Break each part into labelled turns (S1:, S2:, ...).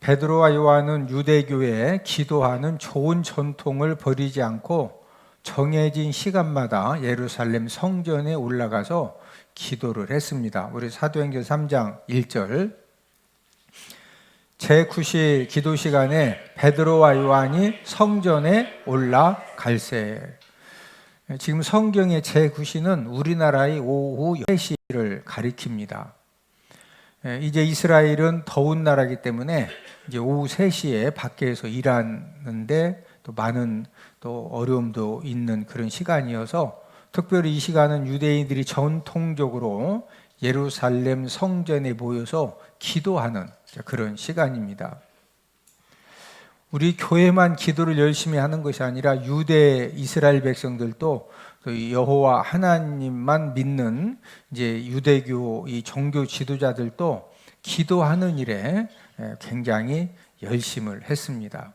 S1: 베드로와 요한은 유대교에 기도하는 좋은 전통을 버리지 않고 정해진 시간마다 예루살렘 성전에 올라가서 기도를 했습니다. 우리 사도행전 3장 1절, 제9시 기도 시간에 베드로와 요한이 성전에 올라갈새. 지금 성경의 제9시는 우리나라의 오후 3시를 가리킵니다. 이제 이스라엘은 더운 나라이기 때문에 이제 오후 3시에 밖에서 일하는데 또 많은 또 어려움도 있는 그런 시간이어서 특별히 이 시간은 유대인들이 전통적으로 예루살렘 성전에 모여서 기도하는 그런 시간입니다. 우리 교회만 기도를 열심히 하는 것이 아니라 유대 이스라엘 백성들도 여호와 하나님만 믿는 이제 유대교 이 종교 지도자들도 기도하는 일에 굉장히 열심을 했습니다.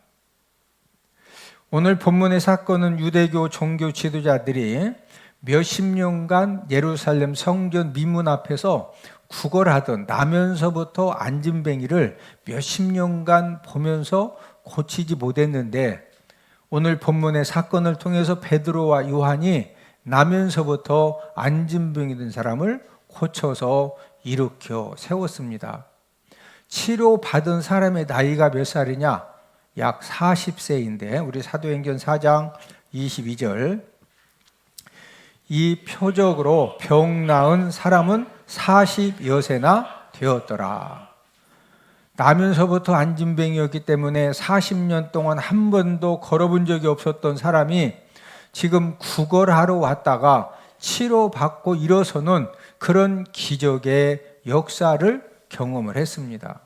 S1: 오늘 본문의 사건은 유대교 종교 지도자들이 몇십 년간 예루살렘 성전 미문 앞에서 구걸하던 나면서부터 안진뱅이를 몇십 년간 보면서 고치지 못했는데, 오늘 본문의 사건을 통해서 베드로와 요한이 나면서부터 안진병이 든 사람을 고쳐서 일으켜 세웠습니다. 치료받은 사람의 나이가 몇 살이냐? 약 40세인데 우리 사도행전 4장 22절, 이 표적으로 병 나은 사람은 40여세나 되었더라. 나면서부터 안진병이었기 때문에 40년 동안 한 번도 걸어본 적이 없었던 사람이 지금 구걸하러 왔다가 치료받고 일어서는 그런 기적의 역사를 경험을 했습니다.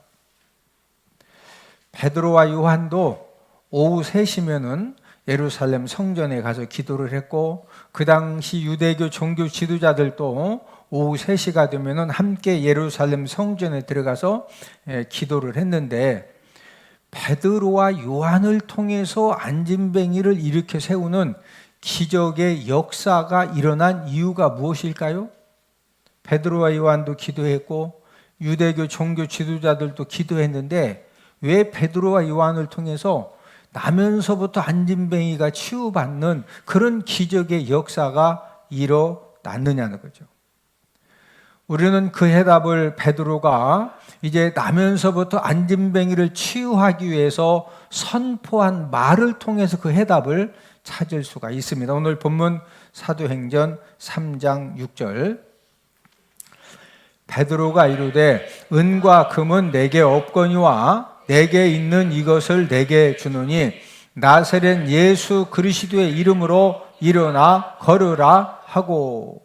S1: 베드로와 요한도 오후 3시면은 예루살렘 성전에 가서 기도를 했고, 그 당시 유대교 종교 지도자들도 오후 3시가 되면은 함께 예루살렘 성전에 들어가서 기도를 했는데, 베드로와 요한을 통해서 안진뱅이를 일으켜 세우는 기적의 역사가 일어난 이유가 무엇일까요? 베드로와 요한도 기도했고 유대교 종교 지도자들도 기도했는데 왜 베드로와 요한을 통해서 나면서부터 안진뱅이가 치유받는 그런 기적의 역사가 일어났느냐는 거죠. 우리는 그 해답을 베드로가 이제 나면서부터 안진뱅이를 치유하기 위해서 선포한 말을 통해서 그 해답을 찾을 수가 있습니다. 오늘 본문 사도행전 3장 6절, 베드로가 이르되 은과 금은 내게 없거니와 내게 있는 이것을 내게 주노니 나사렛 예수 그리스도의 이름으로 일어나 걸으라 하고.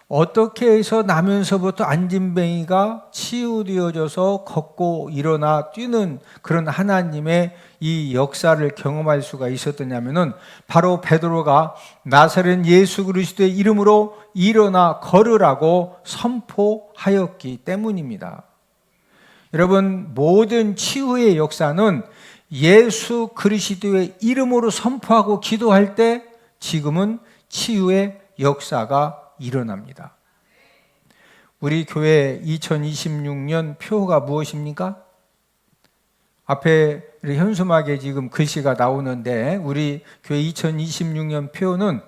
S1: 어떻게 해서 나면서부터 안진뱅이가 치유되어져서 걷고 일어나 뛰는 그런 하나님의 이 역사를 경험할 수가 있었느냐면은 바로 베드로가 나사렛 예수 그리스도의 이름으로 일어나 걸으라고 선포하였기 때문입니다. 여러분, 모든 치유의 역사는 예수 그리스도의 이름으로 선포하고 기도할 때 지금은 치유의 역사가 일어납니다. 우리 교회 2026년 표가 무엇입니까? 앞에 현수막에 지금 글씨가 나오는데 우리 교회 2026년 표는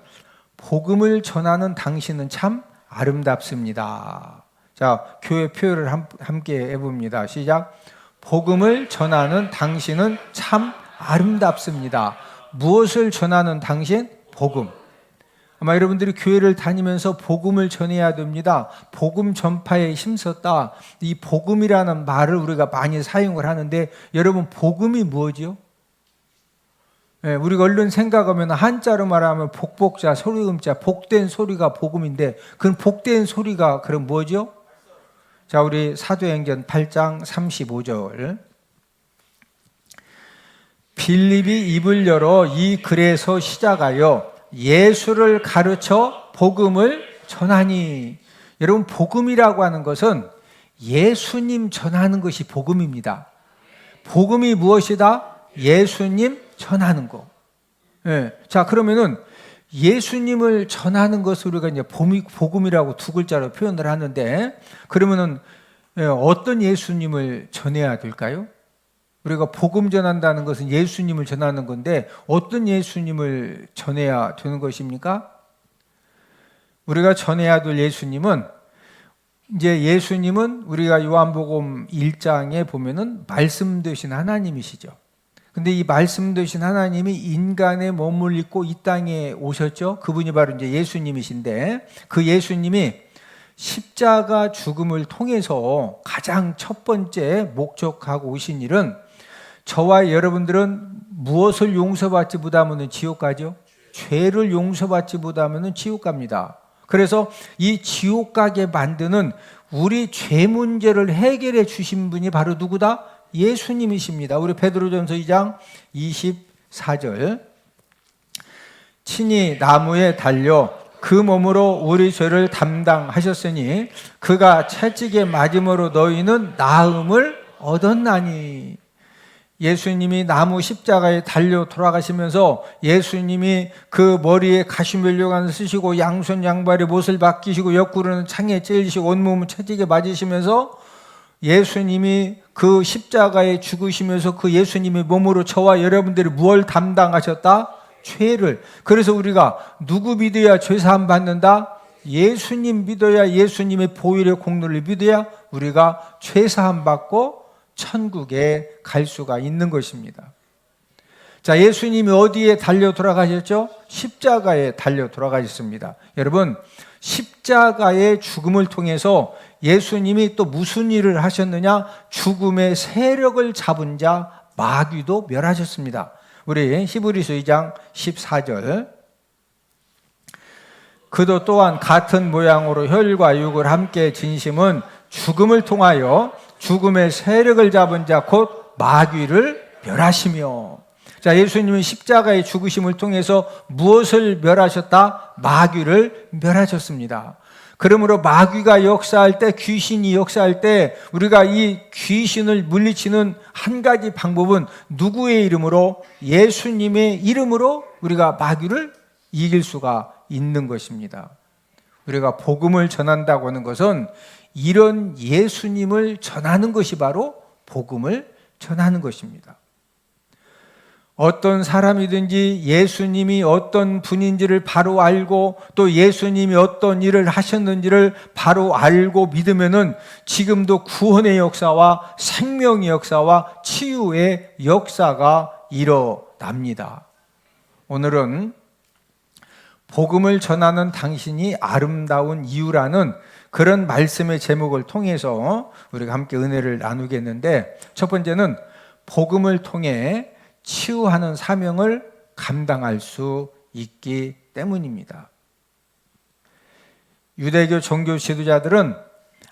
S1: 복음을 전하는 당신은 참 아름답습니다. 자, 교회 표를 함께 해봅니다. 시작. 복음을 전하는 당신은 참 아름답습니다. 무엇을 전하는 당신? 복음. 아마 여러분들이 교회를 다니면서 복음을 전해야 됩니다. 복음 전파에 힘썼다. 이 복음이라는 말을 우리가 많이 사용을 하는데 여러분, 복음이 뭐죠? 우리가 얼른 생각하면 한자로 말하면 복복자, 소리음자, 복된 소리가 복음인데 그건 복된 소리가 그럼 뭐죠? 자, 우리 사도행전 8장 35절, 빌립이 입을 열어 이 글에서 시작하여 예수를 가르쳐 복음을 전하니. 여러분, 복음이라고 하는 것은 예수님 전하는 것이 복음입니다. 복음이 무엇이다? 예수님 전하는 거. 자, 그러면은 예수님을 전하는 것을 우리가 이제 복음이라고 두 글자로 표현을 하는데, 그러면은 어떤 예수님을 전해야 될까요? 우리가 복음 전한다는 것은 예수님을 전하는 건데 어떤 예수님을 전해야 되는 것입니까? 우리가 전해야 될 예수님은 이제 예수님은 우리가 요한복음 1장에 보면은 말씀 되신 하나님이시죠. 근데 이 말씀 되신 하나님이 인간의 몸을 입고 이 땅에 오셨죠. 그분이 바로 이제 예수님이신데 그 예수님이 십자가 죽음을 통해서 가장 첫 번째 목적하고 오신 일은 저와 여러분들은 무엇을 용서받지 못하면 지옥 가죠? 죄를 용서받지 못하면 지옥 갑니다. 그래서 이 지옥 가게 만드는 우리 죄 문제를 해결해 주신 분이 바로 누구다? 예수님이십니다. 우리 베드로전서 2장 24절. 친히 나무에 달려 그 몸으로 우리 죄를 담당하셨으니 그가 채찍에 맞음으로 너희는 나음을 얻었나니. 예수님이 나무 십자가에 달려 돌아가시면서 예수님이 그 머리에 가시멜로관을 쓰시고 양손 양발에 못을 박히시고 옆구리는 창에 찔리시고 온몸은 채찍에 맞으시면서 예수님이 그 십자가에 죽으시면서 그 예수님의 몸으로 저와 여러분들이 무엇을 담당하셨다? 죄를. 그래서 우리가 누구 믿어야 죄사함 받는다? 예수님 믿어야, 예수님의 보혈의 공로를 믿어야 우리가 죄사함 받고 천국에 갈 수가 있는 것입니다. 자, 예수님이 어디에 달려 돌아가셨죠? 십자가에 달려 돌아가셨습니다. 여러분, 십자가의 죽음을 통해서 예수님이 또 무슨 일을 하셨느냐? 죽음의 세력을 잡은 자 마귀도 멸하셨습니다. 우리 히브리서 2장 14절. 그도 또한 같은 모양으로 혈과 육을 함께 진심은 죽음을 통하여 죽음의 세력을 잡은 자 곧 마귀를 멸하시며. 자, 예수님은 십자가의 죽으심을 통해서 무엇을 멸하셨다? 마귀를 멸하셨습니다. 그러므로 마귀가 역사할 때, 귀신이 역사할 때 우리가 이 귀신을 물리치는 한 가지 방법은 누구의 이름으로? 예수님의 이름으로 우리가 마귀를 이길 수가 있는 것입니다. 우리가 복음을 전한다고 하는 것은 이런 예수님을 전하는 것이 바로 복음을 전하는 것입니다. 어떤 사람이든지 예수님이 어떤 분인지를 바로 알고 또 예수님이 어떤 일을 하셨는지를 바로 알고 믿으면은 지금도 구원의 역사와 생명의 역사와 치유의 역사가 일어납니다. 오늘은 복음을 전하는 당신이 아름다운 이유라는 그런 말씀의 제목을 통해서 우리가 함께 은혜를 나누겠는데, 첫 번째는 복음을 통해 치유하는 사명을 감당할 수 있기 때문입니다. 유대교 종교 지도자들은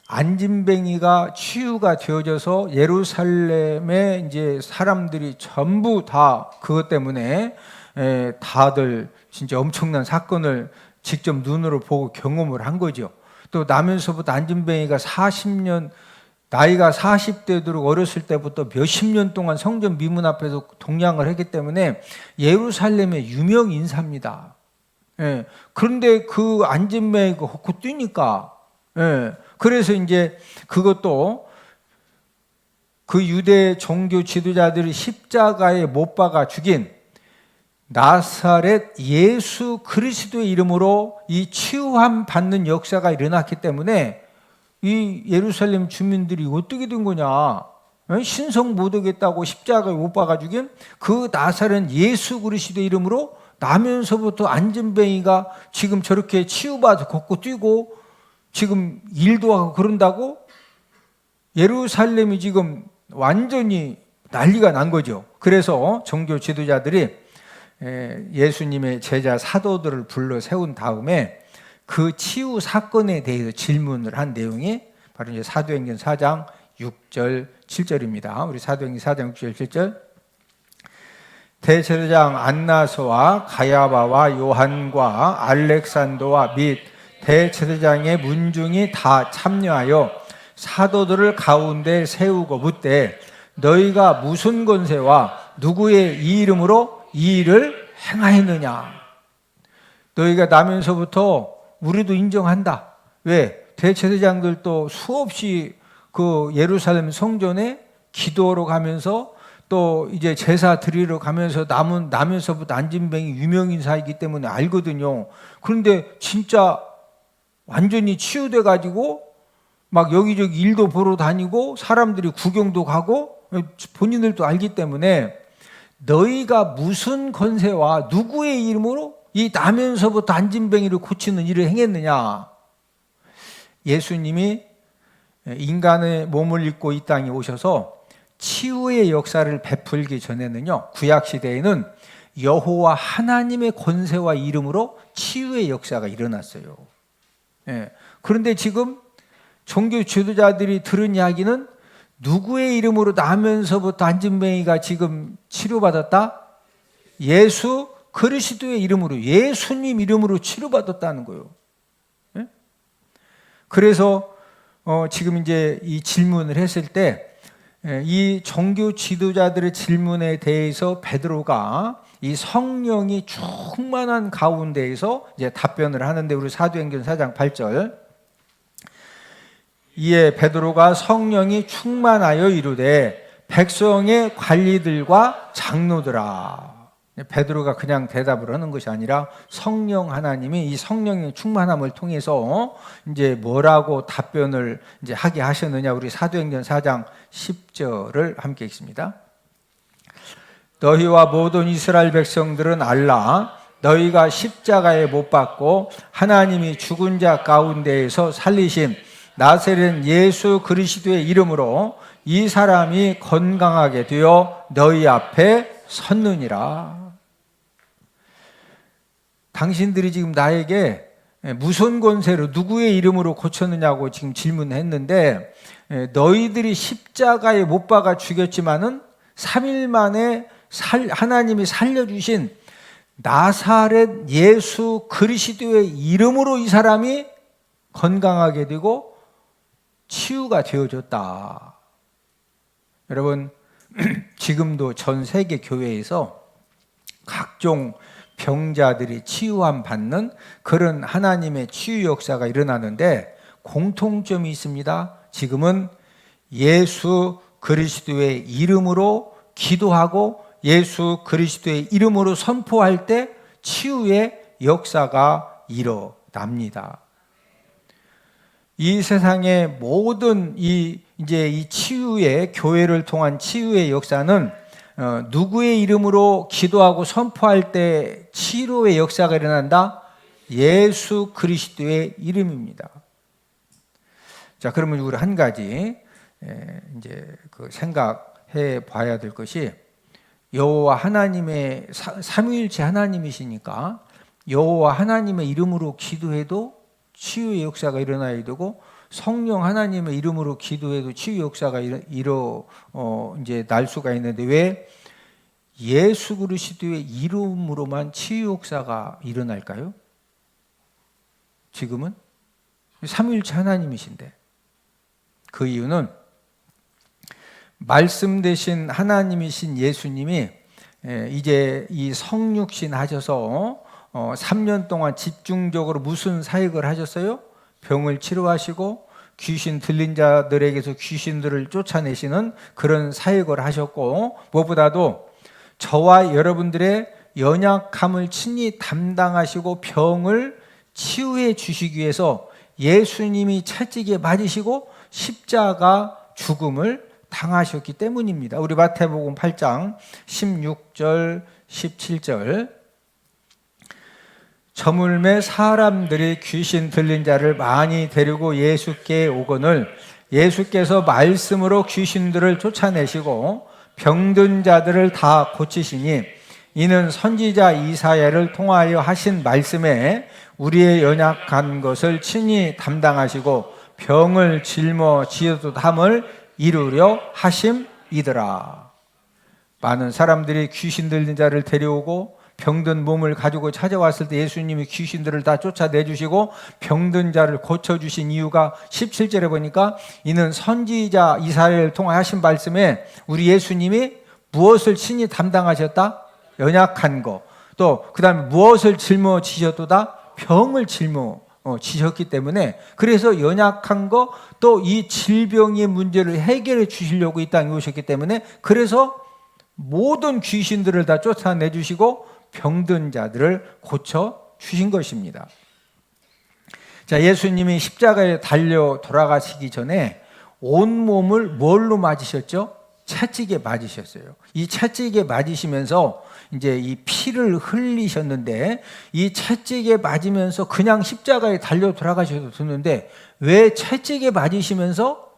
S1: 안진뱅이가 치유가 되어져서 예루살렘의 이제 사람들이 전부 다 그것 때문에 다들 진짜 엄청난 사건을 직접 눈으로 보고 경험을 한 거죠. 또 나면서부터 안진뱅이가 40년, 나이가 40대 되도록 어렸을 때부터 몇십 년 동안 성전 미문 앞에서 동냥을 했기 때문에 예루살렘의 유명 인사입니다. 예. 그런데 그 안진뱅이가 걷고 뛰니까, 예. 그래서 이제 그것도 그 유대 종교 지도자들이 십자가에 못 박아 죽인 나사렛 예수 그리스도의 이름으로 이 치유함 받는 역사가 일어났기 때문에 이 예루살렘 주민들이 어떻게 된 거냐? 신성 못 오겠다고 십자가에 못 박아 죽인 그 나사렛 예수 그리스도의 이름으로 나면서부터 안진뱅이가 지금 저렇게 치유받아 걷고 뛰고 지금 일도 하고 그런다고 예루살렘이 지금 완전히 난리가 난 거죠. 그래서 종교 지도자들이 예수님의 제자 사도들을 불러 세운 다음에 그 치유 사건에 대해서 질문을 한 내용이 바로 이제 사도행전 4장 6절 7절입니다. 우리 사도행전 4장 6절 7절. 대제사장 안나서와 가야바와 요한과 알렉산더와 및 대제사장의 문중이 다 참여하여 사도들을 가운데 세우고 묻되 너희가 무슨 권세와 누구의 이 이름으로 이 일을 행하였느냐? 너희가 나면서부터 우리도 인정한다. 왜? 대제사장들도 수없이 그 예루살렘 성전에 기도하러 가면서 또 이제 제사 드리러 가면서 나면서부터 안진뱅이 유명인사이기 때문에 알거든요. 그런데 진짜 완전히 치유돼 가지고 막 여기저기 일도 보러 다니고 사람들이 구경도 가고 본인들도 알기 때문에 너희가 무슨 권세와 누구의 이름으로 이 나면서부터 안진뱅이를 고치는 일을 행했느냐. 예수님이 인간의 몸을 입고 이 땅에 오셔서 치유의 역사를 베풀기 전에는요, 구약시대에는 여호와 하나님의 권세와 이름으로 치유의 역사가 일어났어요. 그런데 지금 종교 지도자들이 들은 이야기는 누구의 이름으로 나면서부터 안진뱅이가 지금 치료받았다? 예수 그리스도의 이름으로, 예수님 이름으로 치료받았다는 거예요. 그래서 지금 이제 이 질문을 했을 때 이 종교 지도자들의 질문에 대해서 베드로가 이 성령이 충만한 가운데에서 이제 답변을 하는데, 우리 사도행전 4장 8절, 이에 베드로가 성령이 충만하여 이르되 백성의 관리들과 장로들아. 베드로가 그냥 대답을 하는 것이 아니라 성령 하나님이 이 성령의 충만함을 통해서 이제 뭐라고 답변을 이제 하게 하셨느냐. 우리 사도행전 4장 10절을 함께 읽습니다. 너희와 모든 이스라엘 백성들은 알라. 너희가 십자가에 못 박고 하나님이 죽은 자 가운데에서 살리신 나사렛 예수 그리스도의 이름으로 이 사람이 건강하게 되어 너희 앞에 섰느니라. 당신들이 지금 나에게 무슨 권세로 누구의 이름으로 고쳤느냐고 지금 질문했는데, 너희들이 십자가에 못 박아 죽였지만은 3일 만에 하나님이 살려주신 나사렛 예수 그리스도의 이름으로 이 사람이 건강하게 되고 치유가 되어졌다. 여러분, 지금도 전 세계 교회에서 각종 병자들이 치유함 받는 그런 하나님의 치유 역사가 일어나는데 공통점이 있습니다. 지금은 예수 그리스도의 이름으로 기도하고 예수 그리스도의 이름으로 선포할 때 치유의 역사가 일어납니다. 이 세상의 모든 이 치유의, 교회를 통한 치유의 역사는 누구의 이름으로 기도하고 선포할 때 치료의 역사가 일어난다? 예수 그리스도의 이름입니다. 자, 그러면 우리 한 가지 이제 그 생각해 봐야 될 것이, 여호와 하나님의 삼위일체 하나님이시니까 여호와 하나님의 이름으로 기도해도 치유의 역사가 일어나야 되고, 성령 하나님의 이름으로 기도해도 치유 역사가 이제 날 수가 있는데, 왜 예수 그리스도의 이름으로만 치유 역사가 일어날까요? 지금은 삼위일체 하나님이신데. 그 이유는 말씀 되신 하나님이신 예수님이 이제 이 성육신 하셔서 3년 동안 집중적으로 무슨 사역을 하셨어요? 병을 치료하시고 귀신 들린 자들에게서 귀신들을 쫓아내시는 그런 사역을 하셨고, 무엇보다도 저와 여러분들의 연약함을 친히 담당하시고 병을 치유해 주시기 위해서 예수님이 채찍에 맞으시고 십자가 죽음을 당하셨기 때문입니다. 우리 마태복음 8장 16절 17절, 저물매 사람들이 귀신 들린 자를 많이 데리고 예수께 오거늘 예수께서 말씀으로 귀신들을 쫓아내시고 병든 자들을 다 고치시니 이는 선지자 이사야를 통하여 하신 말씀에 우리의 연약한 것을 친히 담당하시고 병을 짊어지었함을 이루려 하심이더라. 많은 사람들이 귀신 들린 자를 데려오고 병든 몸을 가지고 찾아왔을 때 예수님이 귀신들을 다 쫓아내주시고 병든 자를 고쳐주신 이유가 17절에 보니까 이는 선지자 이사야를 통하여 하신 말씀에 우리 예수님이 무엇을 친히 담당하셨다? 연약한 거. 또 그 다음에 무엇을 짊어지셨도다? 병을 짊어지셨기 때문에, 그래서 연약한 거 또 이 질병의 문제를 해결해 주시려고 이 땅에 오셨기 때문에, 그래서 모든 귀신들을 다 쫓아내 주시고 병든 자들을 고쳐 주신 것입니다. 자, 예수님이 십자가에 달려 돌아가시기 전에 온몸을 뭘로 맞으셨죠? 채찍에 맞으셨어요. 이 채찍에 맞으시면서 이제 이 피를 흘리셨는데, 이 채찍에 맞으면서 그냥 십자가에 달려 돌아가셔도 되는데 왜 채찍에 맞으시면서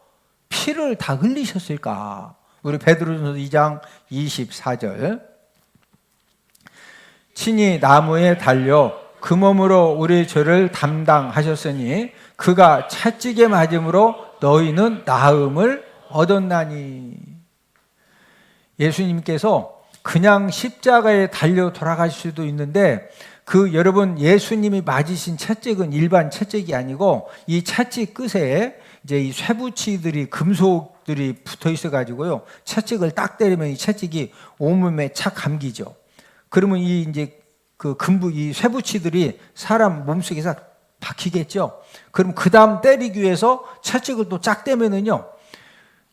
S1: 피를 다 흘리셨을까? 우리 베드로전서 2장 24절. 친히 나무에 달려 그 몸으로 우리 죄를 담당하셨으니 그가 채찍에 맞음으로 너희는 나음을 얻었나니. 예수님께서 그냥 십자가에 달려 돌아가실 수도 있는데, 여러분, 예수님이 맞으신 채찍은 일반 채찍이 아니고 이 채찍 끝에 이제 이 쇠붙이들이, 금속들이 붙어 있어 가지고요, 채찍을 딱 때리면 이 채찍이 온몸에 착 감기죠. 그러면 이 이제 이 쇠붙이들이 사람 몸속에 싹 박히겠죠. 그럼 그 다음 때리기 위해서 채찍을 또 쫙 떼면은요,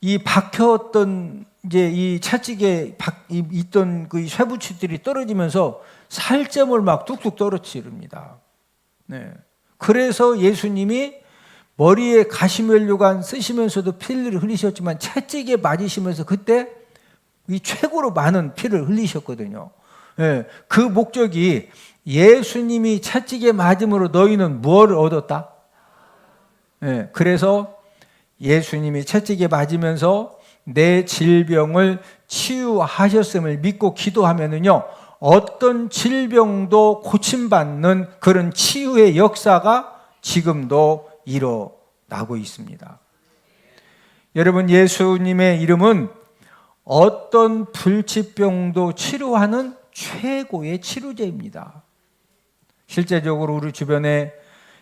S1: 이 박혔던 이제 이 채찍에 있던 그 쇠붙이들이 떨어지면서 살점을 막 뚝뚝 떨어뜨립니다. 네. 그래서 예수님이 머리에 가시면류관 쓰시면서도 피를 흘리셨지만 채찍에 맞으시면서 그때 이 최고로 많은 피를 흘리셨거든요. 네. 그 목적이, 예수님이 채찍에 맞음으로 너희는 무엇을 얻었다? 네. 그래서 예수님이 채찍에 맞으면서 내 질병을 치유하셨음을 믿고 기도하면은요, 어떤 질병도 고침받는 그런 치유의 역사가 지금도 일어나고 있습니다. 여러분, 예수님의 이름은 어떤 불치병도 치료하는 최고의 치료제입니다. 실제적으로 우리 주변에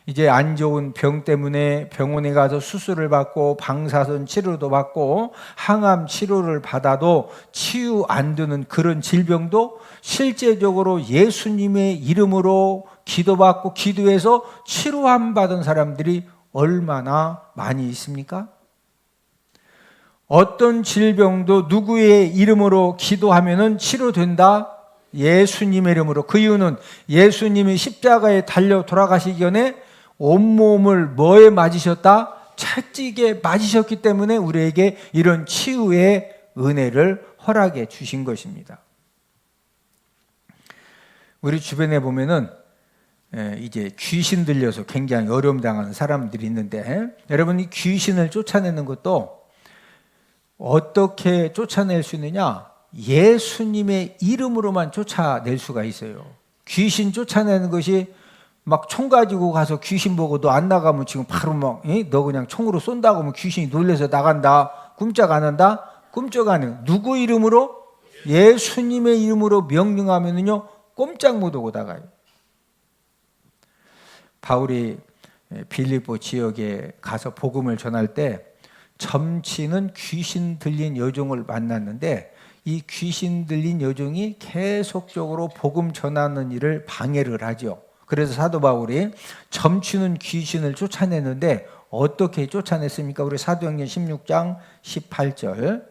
S1: 이제 안 좋은 병 때문에 병원에 가서 수술을 받고 방사선 치료도 받고 항암 치료를 받아도 치유 안 되는 그런 질병도 실제적으로 예수님의 이름으로 기도받고 기도해서 치료함 받은 사람들이 얼마나 많이 있습니까? 어떤 질병도 누구의 이름으로 기도하면은 치료된다? 예수님의 이름으로. 그 이유는 예수님이 십자가에 달려 돌아가시기 전에 온몸을 뭐에 맞으셨다? 채찍에 맞으셨기 때문에 우리에게 이런 치유의 은혜를 허락해 주신 것입니다. 우리 주변에 보면은 이제 귀신 들려서 굉장히 어려움 당하는 사람들이 있는데, 여러분, 이 귀신을 쫓아내는 것도 어떻게 쫓아낼 수 있느냐? 예수님의 이름으로만 쫓아낼 수가 있어요. 귀신 쫓아내는 것이 막 총 가지고 가서 귀신 보고 너 안 나가면 지금 바로 막 너 그냥 총으로 쏜다고 하면 귀신이 놀래서 나간다. 꼼짝 안 한다. 꼼짝 안 해요. 누구 이름으로? 예수님의 이름으로 명령하면은요, 꼼짝 못 하고 나가요. 바울이 빌립보 지역에 가서 복음을 전할 때 점치는 귀신 들린 여종을 만났는데, 이 귀신 들린 여종이 계속적으로 복음 전하는 일을 방해를 하죠. 그래서 사도 바울이 점치는 귀신을 쫓아내는데 어떻게 쫓아냈습니까? 우리 사도행전 16장 18절.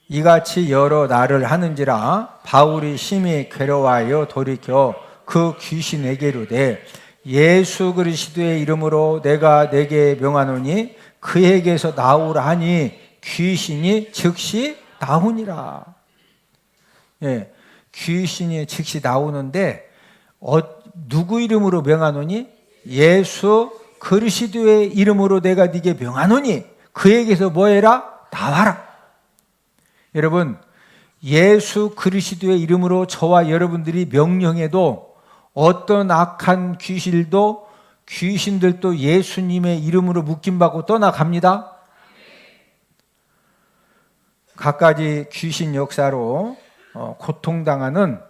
S1: 이같이 여러 날을 하는지라 바울이 심히 괴로워하여 돌이켜 그 귀신에게로 되 예수 그리스도의 이름으로 내가 내게 명하노니 그에게서 나오라 하니 귀신이 즉시 나오니라. 예, 귀신이 즉시 나오는데 누구 이름으로 명하노니? 예수 그리스도의 이름으로 내가 네게 명하노니 그에게서 뭐해라? 나와라. 여러분, 예수 그리스도의 이름으로 저와 여러분들이 명령해도 어떤 악한 귀신들도 예수님의 이름으로 묶임받고 떠나갑니다. 갖가지 귀신 역사로 고통당하는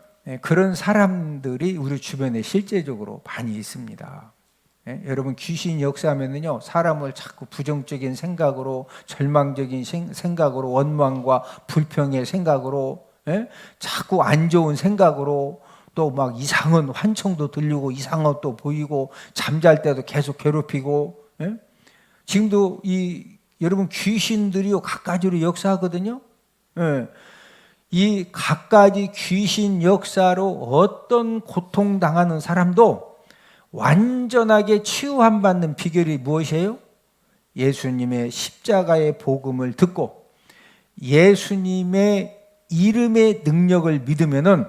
S1: 그런 사람들이 우리 주변에 실제적으로 많이 있습니다. 여러분, 귀신 역사하면은요, 사람을 자꾸 부정적인 생각으로, 절망적인 생각으로, 원망과 불평의 생각으로, 자꾸 안 좋은 생각으로, 또 막 이상한 환청도 들리고 이상한 것도 보이고 잠잘 때도 계속 괴롭히고, 지금도 여러분 귀신들이요 갖가지로 역사하거든요. 예. 이 갖가지 귀신 역사로 어떤 고통당하는 사람도 완전하게 치유함받는 비결이 무엇이에요? 예수님의 십자가의 복음을 듣고 예수님의 이름의 능력을 믿으면은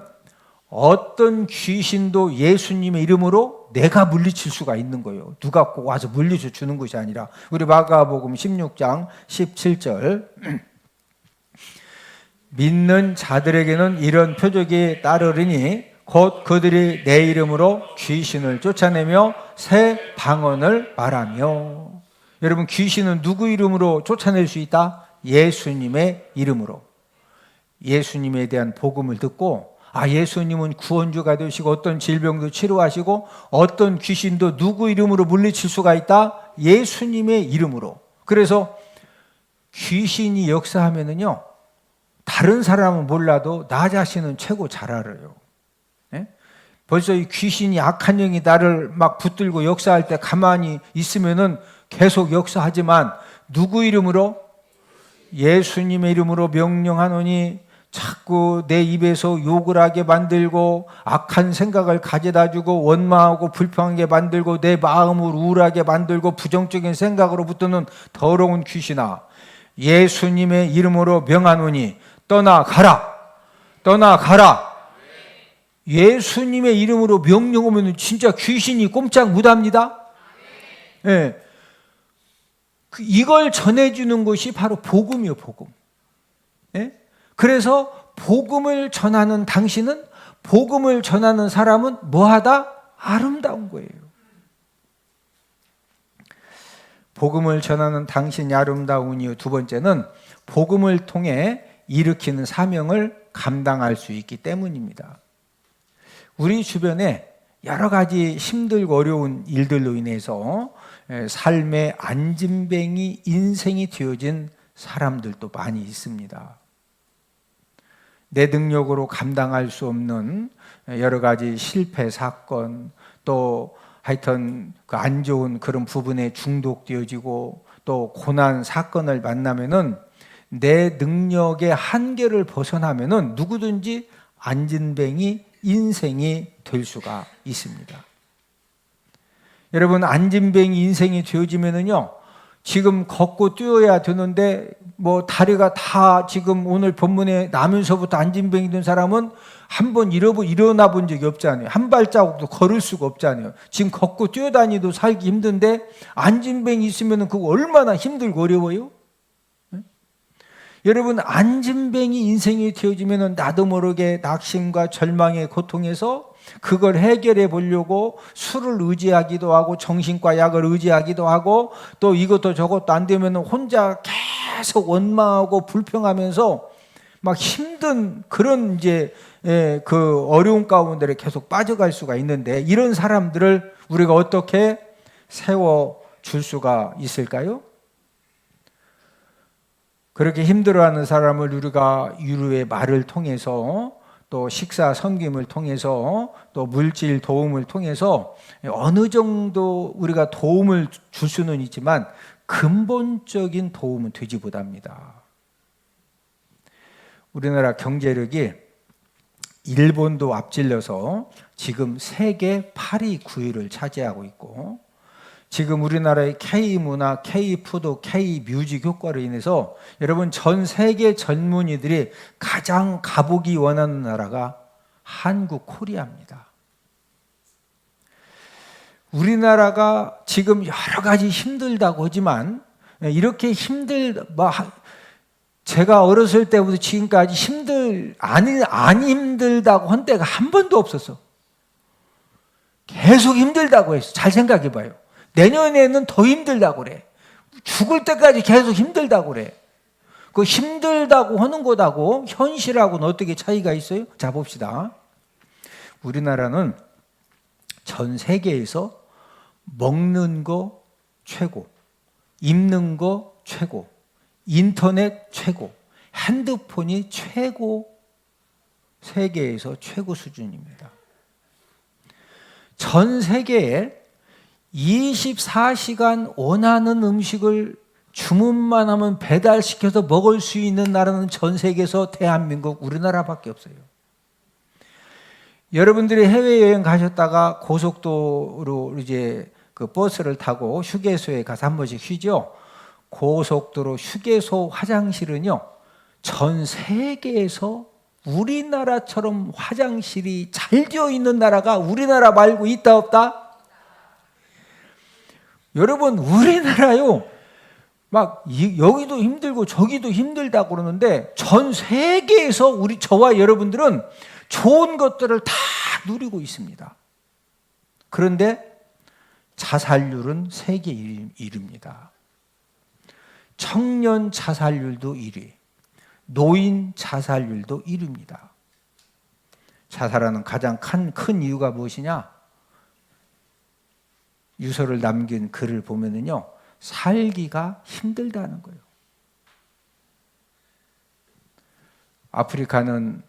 S1: 어떤 귀신도 예수님의 이름으로 내가 물리칠 수가 있는 거예요. 누가 꼭 와서 물리쳐 주는 것이 아니라. 우리 마가복음 16장 17절 믿는 자들에게는 이런 표적이 따르리니 곧 그들이 내 이름으로 귀신을 쫓아내며 새 방언을 말하며. 여러분, 귀신은 누구 이름으로 쫓아낼 수 있다? 예수님의 이름으로. 예수님에 대한 복음을 듣고 예수님은 구원주가 되시고 어떤 질병도 치료하시고 어떤 귀신도 누구 이름으로 물리칠 수가 있다? 예수님의 이름으로. 그래서 귀신이 역사하면은요, 다른 사람은 몰라도 나 자신은 최고 잘 알아요. 네? 벌써 이 귀신이 악한 영이 나를 막 붙들고 역사할 때 가만히 있으면은 계속 역사하지만 누구 이름으로? 예수님의 이름으로 명령하노니 자꾸 내 입에서 욕을 하게 만들고 악한 생각을 가져다 주고 원망하고 불평하게 만들고 내 마음을 우울하게 만들고 부정적인 생각으로 붙드는 더러운 귀신아, 예수님의 이름으로 명하노니 떠나가라. 떠나가라. 예수님의 이름으로 명령하면 진짜 귀신이 꼼짝 못합니다. 예. 이걸 전해주는 것이 바로 복음이요, 복음. 예? 그래서 복음을 전하는 당신은, 복음을 전하는 사람은 뭐하다? 아름다운 거예요. 복음을 전하는 당신이 아름다운 이유 두 번째는 복음을 통해 일으키는 사명을 감당할 수 있기 때문입니다. 우리 주변에 여러 가지 힘들고 어려운 일들로 인해서 삶의 안진뱅이 인생이 되어진 사람들도 많이 있습니다. 내 능력으로 감당할 수 없는 여러 가지 실패 사건, 또 하여튼 그 안 좋은 그런 부분에 중독되어지고 또 고난 사건을 만나면은 내 능력의 한계를 벗어나면은 누구든지 안진뱅이 인생이 될 수가 있습니다. 여러분, 안진뱅이 인생이 되어지면은요, 지금 걷고 뛰어야 되는데 뭐 다리가 다 지금 오늘 본문에 나면서부터 안진뱅이 된 사람은 한 번 일어나 본 적이 없잖아요. 한 발자국도 걸을 수가 없잖아요. 지금 걷고 뛰어다니도 살기 힘든데 안진뱅이 있으면 그거 얼마나 힘들고 어려워요? 네? 여러분, 안진뱅이 인생이 되어지면 나도 모르게 낙심과 절망의 고통에서 그걸 해결해 보려고 술을 의지하기도 하고 정신과 약을 의지하기도 하고 또 이것도 저것도 안 되면 혼자 계속 원망하고 불평하면서 막 힘든 그런 이제 그 어려운 가운데 계속 빠져갈 수가 있는데, 이런 사람들을 우리가 어떻게 세워 줄 수가 있을까요? 그렇게 힘들어하는 사람을 우리가 유루의 말을 통해서 또 식사 섬김을 통해서 또 물질 도움을 통해서 어느 정도 우리가 도움을 줄 수는 있지만 근본적인 도움은 되지 못합니다. 우리나라 경제력이 일본도 앞질러서 지금 세계 8위, 9위를 차지하고 있고, 지금 우리나라의 K문화, K푸드, K뮤직 효과로 인해서 여러분 전 세계 젊은이들이 가장 가보기 원하는 나라가 한국, 코리아입니다. 우리나라가 지금 여러 가지 힘들다고 하지만 이렇게 제가 어렸을 때부터 지금까지 안 힘들다고 한 때가 한 번도 없었어. 계속 힘들다고 했어. 잘 생각해 봐요. 내년에는 더 힘들다고 그래. 죽을 때까지 계속 힘들다고 그래. 그 힘들다고 하는 것하고 현실하고는 어떻게 차이가 있어요? 자, 봅시다. 우리나라는 전 세계에서 먹는 거 최고, 입는 거 최고, 인터넷 최고, 핸드폰이 최고, 세계에서 최고 수준입니다. 전 세계에 24시간 원하는 음식을 주문만 하면 배달시켜서 먹을 수 있는 나라는 전 세계에서 대한민국 우리나라밖에 없어요. 여러분들이 해외여행 가셨다가 고속도로 이제 그 버스를 타고 휴게소에 가서 한 번씩 쉬죠. 고속도로 휴게소 화장실은요, 전 세계에서 우리나라처럼 화장실이 잘 되어 있는 나라가 우리나라 말고 있다 없다? 여러분, 우리나라요, 막 여기도 힘들고 저기도 힘들다고 그러는데 전 세계에서 저와 여러분들은 좋은 것들을 다 누리고 있습니다. 그런데 자살률은 세계 1위입니다. 청년 자살률도 1위, 노인 자살률도 1위입니다. 자살하는 가장 큰 이유가 무엇이냐? 유서를 남긴 글을 보면은요, 살기가 힘들다는 거예요. 아프리카는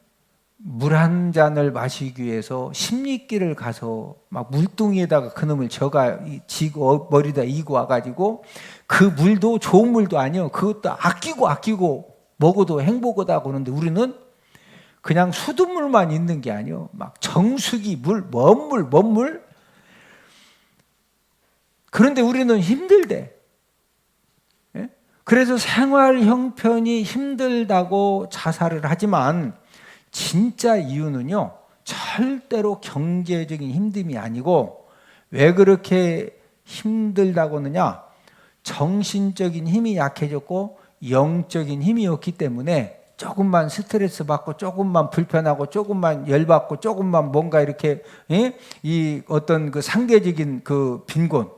S1: 물 한 잔을 마시기 위해서 십리길을 가서 막 물동이에다가 그놈을 지고 머리다 이고 와가지고 그 물도 좋은 물도 아니요. 그것도 아끼고 먹어도 행복하다고 그러는데 우리는 그냥 수돗물만 있는 게 아니요. 막 정수기 물, 먼 물. 그런데 우리는 힘들대. 예? 그래서 생활 형편이 힘들다고 자살을 하지만 진짜 이유는요, 절대로 경제적인 힘듦이 아니고 왜 그렇게 힘들다고 하느냐? 정신적인 힘이 약해졌고 영적인 힘이 없기 때문에 조금만 스트레스 받고 조금만 불편하고 조금만 열받고 조금만 뭔가 이렇게 이 어떤 그 상대적인 그 빈곤,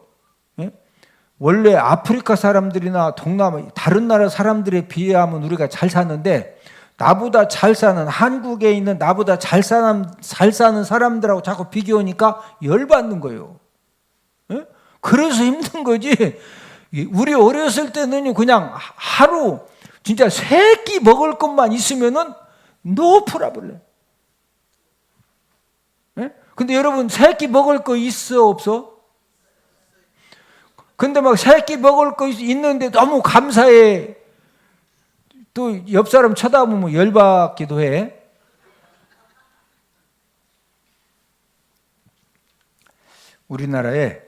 S1: 원래 아프리카 사람들이나 동남아 다른 나라 사람들에 비하면 우리가 잘 사는데 나보다 잘 사는 한국에 있는 나보다 잘 사는 사람들하고 자꾸 비교하니까 열받는 거예요. 그래서 힘든 거지. 우리 어렸을 때는 그냥 하루 진짜 3끼 먹을 것만 있으면은 no problem. 근데 여러분 3끼 먹을 거 있어 없어? 근데 막 3끼 먹을 거 있는데 너무 감사해. 또 옆 사람 쳐다보면 열받기도 해. 우리나라에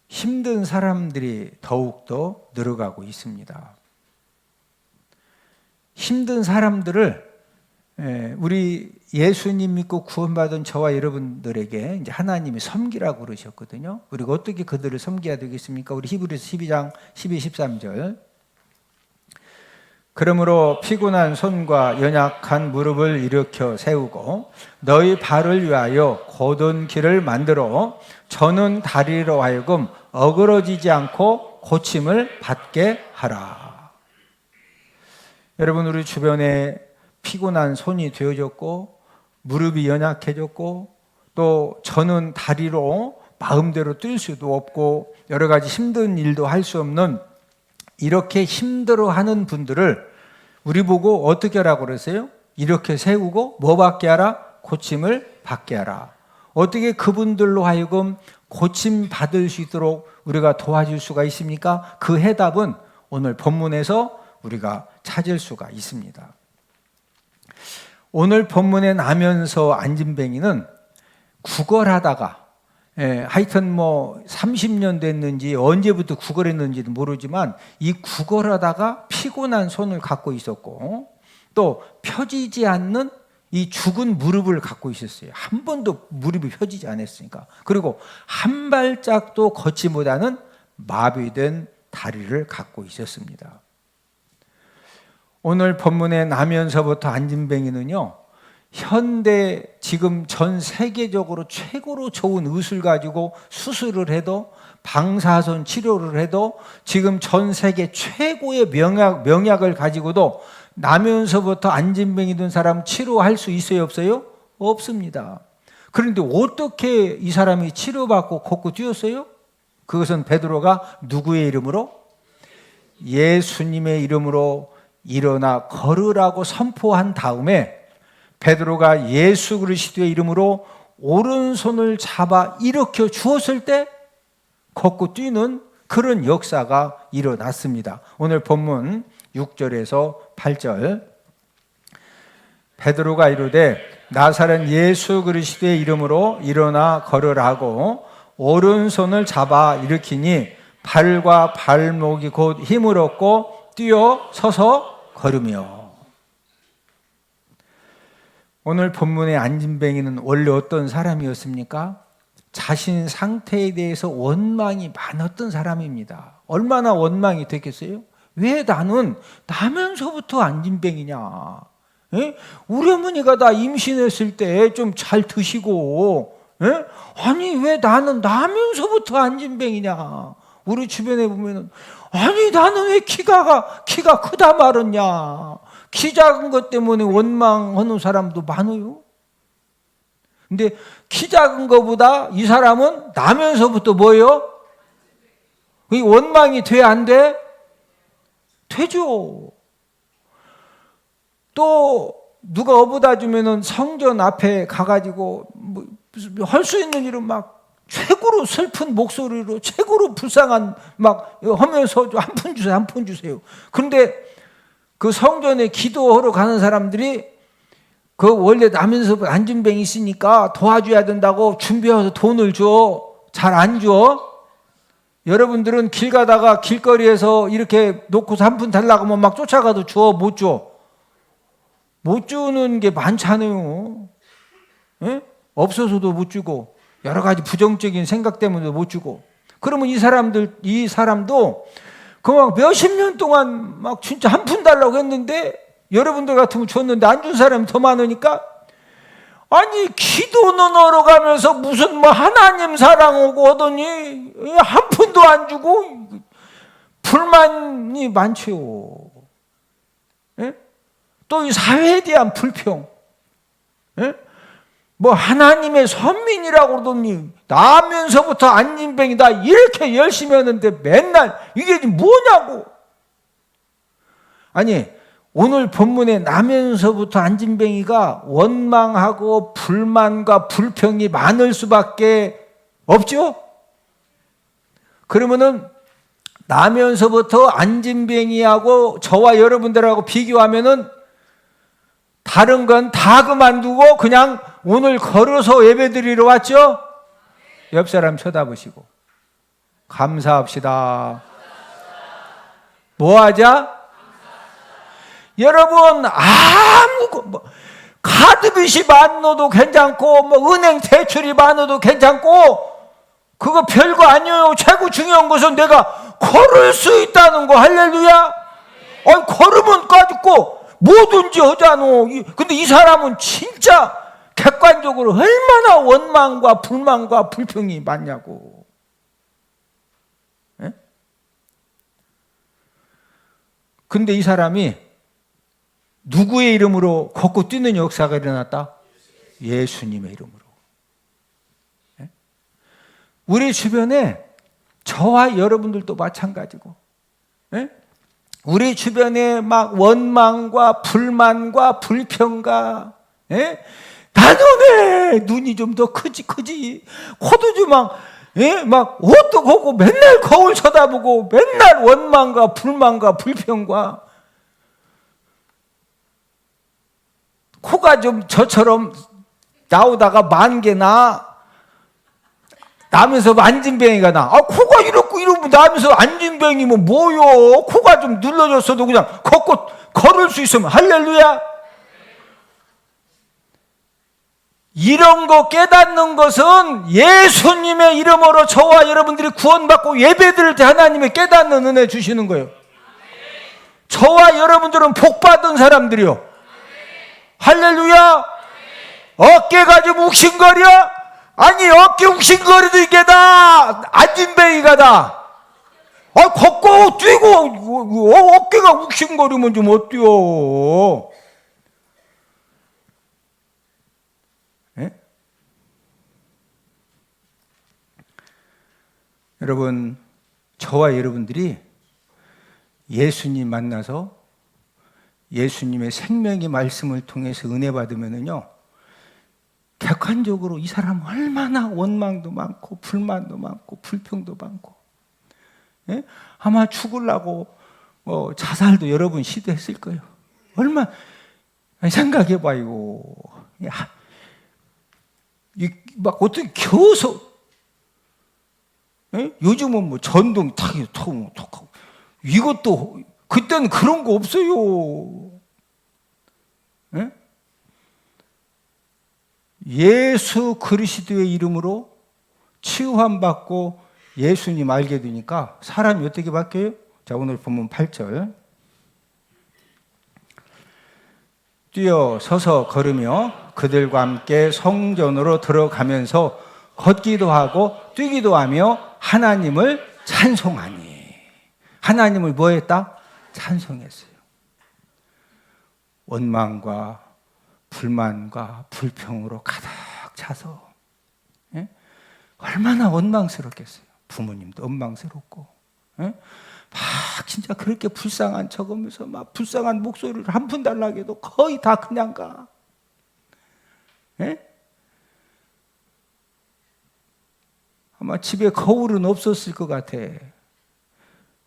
S1: 힘든 사람들이 더욱더 늘어가고 있습니다. 힘든 사람들을 우리 예수님 믿고 구원받은 저와 여러분들에게 이제 하나님이 섬기라고 그러셨거든요. 우리가 어떻게 그들을 섬겨야 되겠습니까? 우리 히브리서 12장 12, 13절. 그러므로 피곤한 손과 연약한 무릎을 일으켜 세우고 너희 발을 위하여 곧은 길을 만들어 저는 다리로 하여금 어그러지지 않고 고침을 받게 하라. 여러분, 우리 주변에 피곤한 손이 되어졌고 무릎이 연약해졌고 또 저는 다리로 마음대로 뛸 수도 없고 여러 가지 힘든 일도 할 수 없는 이렇게 힘들어하는 분들을 우리 보고 어떻게 하라고 그러세요? 이렇게 세우고 뭐 받게 하라? 고침을 받게 하라. 어떻게 그분들로 하여금 고침 받을 수 있도록 우리가 도와줄 수가 있습니까? 그 해답은 오늘 본문에서 우리가 찾을 수가 있습니다. 오늘 본문에 나면서 안진뱅이는 구걸하다가 하여튼 뭐 30년 됐는지 언제부터 구걸했는지도 모르지만 이 구걸하다가 피곤한 손을 갖고 있었고 또 펴지지 않는 이 죽은 무릎을 갖고 있었어요. 한 번도 무릎이 펴지지 않았으니까. 그리고 한 발짝도 걷지 못하는 마비된 다리를 갖고 있었습니다. 오늘 본문에 나면서부터 안진뱅이는요, 현대 지금 전 세계적으로 최고로 좋은 의술 가지고 수술을 해도 방사선 치료를 해도 지금 전 세계 최고의 명약을 가지고도 나면서부터 안진뱅이 든 사람 치료할 수 있어요 없어요? 없습니다. 그런데 어떻게 이 사람이 치료받고 걷고 뛰었어요? 그것은 베드로가 누구의 이름으로? 예수님의 이름으로 일어나 걸으라고 선포한 다음에 베드로가 예수 그리스도의 이름으로 오른손을 잡아 일으켜 주었을 때 걷고 뛰는 그런 역사가 일어났습니다. 오늘 본문 6절에서 8절. 베드로가 이르되 나사렛 예수 그리스도의 이름으로 일어나 걸으라고 오른손을 잡아 일으키니 발과 발목이 곧 힘을 얻고 뛰어 서서 걸으며. 오늘 본문의 안진뱅이는 원래 어떤 사람이었습니까? 자신 상태에 대해서 원망이 많았던 사람입니다. 얼마나 원망이 됐겠어요? 왜 나는 나면서부터 안진뱅이냐? 예? 우리 어머니가 다 임신했을 때 좀 잘 드시고, 예? 아니 왜 나는 나면서부터 안진뱅이냐? 우리 주변에 보면은 아니 나는 왜 키가 크다 말았냐? 키 작은 것 때문에 원망하는 사람도 많아요. 근데 키 작은 것보다 이 사람은 나면서부터 뭐예요? 이 원망이 돼 안 돼? 되죠. 또 누가 어부다 주면은 성전 앞에 가가지고 뭐 할 수 있는 일은 막 최고로 슬픈 목소리로 최고로 불쌍한 막 하면서 한 푼 주세요, 한 푼 주세요. 그런데 그 성전에 기도하러 가는 사람들이 그 원래 나면서 안진뱅이 있으니까 도와줘야 된다고 준비해서 돈을 줘. 잘 안 줘. 여러분들은 길 가다가 길거리에서 이렇게 놓고서 한 푼 달라고 하면 막 쫓아가도 줘? 못 줘? 못 주는 게 많잖아요. 예? 없어서도 못 주고 여러 가지 부정적인 생각 때문에도 못 주고. 그러면 이 사람도 그 막 몇십 년 동안 막 진짜 한 푼 달라고 했는데 여러분들 같으면 줬는데 안 준 사람이 더 많으니까 아니 기도는 하러 가면서 무슨 뭐 하나님 사랑하고 하더니 한 푼도 안 주고 불만이 많지요. 예? 또 이 사회에 대한 불평. 예? 뭐 하나님의 선민이라고 그러더니 나면서부터 안진뱅이다 이렇게 열심히 하는데 맨날 이게 뭐냐고. 아니 오늘 본문에 나면서부터 안진뱅이가 원망하고 불만과 불평이 많을 수밖에 없죠. 그러면은 나면서부터 안진뱅이하고 저와 여러분들하고 비교하면은 다른 건 다 그만두고 그냥 오늘 걸어서 예배드리러 왔죠? 옆 사람 쳐다보시고 감사합시다. 뭐 하자? 여러분 카드빚이 많아도 괜찮고 뭐 은행 대출이 많아도 괜찮고 그거 별거 아니에요. 최고 중요한 것은 내가 걸을 수 있다는 거. 할렐루야. 걸으면 까짓고 뭐든지 하잖아. 근데 이 사람은 진짜 객관적으로 얼마나 원망과 불만과 불평이 많냐고. 예? 근데 이 사람이 누구의 이름으로 걷고 뛰는 역사가 일어났다? 예수님의 이름으로. 예? 우리 주변에 저와 여러분들도 마찬가지고, 예? 우리 주변에 막 원망과 불만과 불평과, 예? 나는 왜 눈이 좀 더 크지 코도 좀 막 옷도 보고 맨날 거울 쳐다보고 맨날 원망과 불만과 불평과 코가 좀 저처럼 나오다가 만 개 나면서 안진뱅이가 나. 코가 이렇고 이러면 나면서 안진뱅이면 뭐요? 코가 좀 눌러졌어도 그냥 걷고 걸을 수 있으면 할렐루야. 이런 거 깨닫는 것은 예수님의 이름으로 저와 여러분들이 구원받고 예배드릴 때 하나님의 깨닫는 은혜 주시는 거예요. 저와 여러분들은 복받은 사람들이요. 할렐루야. 어깨가 좀 욱신거려? 아니 어깨 욱신거리도 이게 다 안진뱅이가 다. 걷고 뛰고 어깨가 욱신거리면 좀 어때요? 예? 여러분, 저와 여러분들이 예수님 만나서 예수님의 생명의 말씀을 통해서 은혜 받으면은요, 객관적으로 이 사람 얼마나 원망도 많고 불만도 많고 불평도 많고 예? 아마 죽으려고 자살도 여러 번 시도했을 거예요. 생각해봐요. 막 어떻게 겨워서, 예? 요즘은 뭐 전동 탁하고 이것도 그때는 그런 거 없어요. 예? 예수 그리스도의 이름으로 치유함 받고 예수님 알게 되니까 사람이 어떻게 바뀌어요? 자, 오늘 본문 8절. 뛰어 서서 걸으며 그들과 함께 성전으로 들어가면서 걷기도 하고 뛰기도 하며 하나님을 찬송하니. 하나님을 뭐 했다? 찬송했어요. 원망과 불만과 불평으로 가득 차서, 예? 얼마나 원망스럽겠어요. 부모님도 원망스럽고, 예? 막 진짜 그렇게 불쌍한 척하면서 막 불쌍한 목소리를 한 푼 달라고 해도 거의 다 그냥 가. 예? 아마 집에 거울은 없었을 것 같아.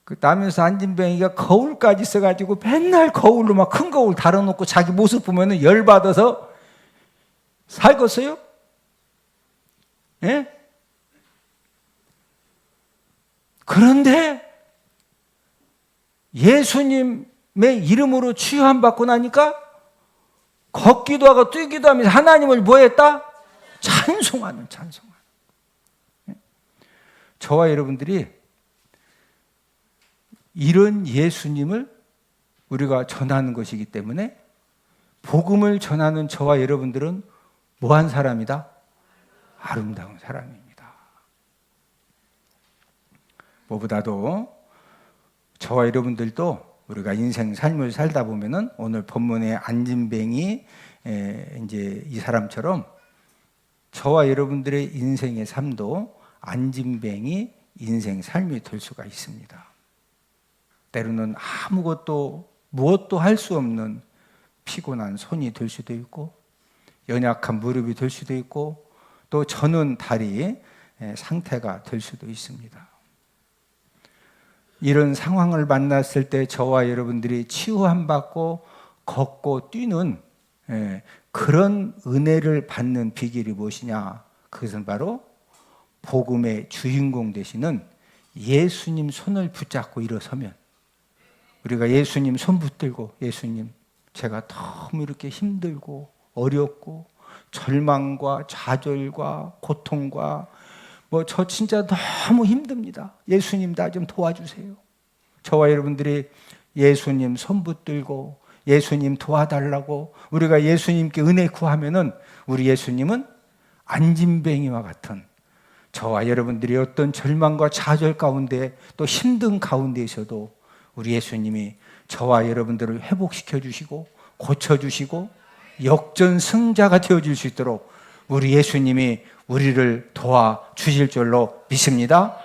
S1: 그 남에서 안진뱅이가 거울까지 써가지고 맨날 거울로 막 큰 거울 달아놓고 자기 모습 보면은 열받아서 살겠어요? 예? 그런데 예수님의 이름으로 치유함 받고 나니까 걷기도 하고 뛰기도 하면서 하나님을 뭐 했다? 찬송하는. 예? 저와 여러분들이 이런 예수님을 우리가 전하는 것이기 때문에 복음을 전하는 저와 여러분들은 뭐한 사람이다? 아름다운 사람입니다. 무엇보다도 저와 여러분들도 우리가 인생 삶을 살다 보면은 오늘 본문의 안진뱅이 이제 이 사람처럼 저와 여러분들의 인생의 삶도 안진뱅이 인생 삶이 될 수가 있습니다. 때로는 아무것도 무엇도 할 수 없는 피곤한 손이 될 수도 있고 연약한 무릎이 될 수도 있고 또 저는 다리 상태가 될 수도 있습니다. 이런 상황을 만났을 때 저와 여러분들이 치유함 받고 걷고 뛰는 그런 은혜를 받는 비결이 무엇이냐? 그것은 바로 복음의 주인공 되시는 예수님 손을 붙잡고 일어서면, 우리가 예수님 손 붙들고 예수님, 제가 너무 이렇게 힘들고 어렵고 절망과 좌절과 고통과 저 진짜 너무 힘듭니다. 예수님 나 좀 도와주세요. 저와 여러분들이 예수님 손 붙들고 예수님 도와달라고 우리가 예수님께 은혜 구하면은 우리 예수님은 안진뱅이와 같은 저와 여러분들이 어떤 절망과 좌절 가운데 또 힘든 가운데 있어도 우리 예수님이 저와 여러분들을 회복시켜 주시고 고쳐주시고 역전승자가 되어줄 수 있도록 우리 예수님이 우리를 도와주실 줄로 믿습니다.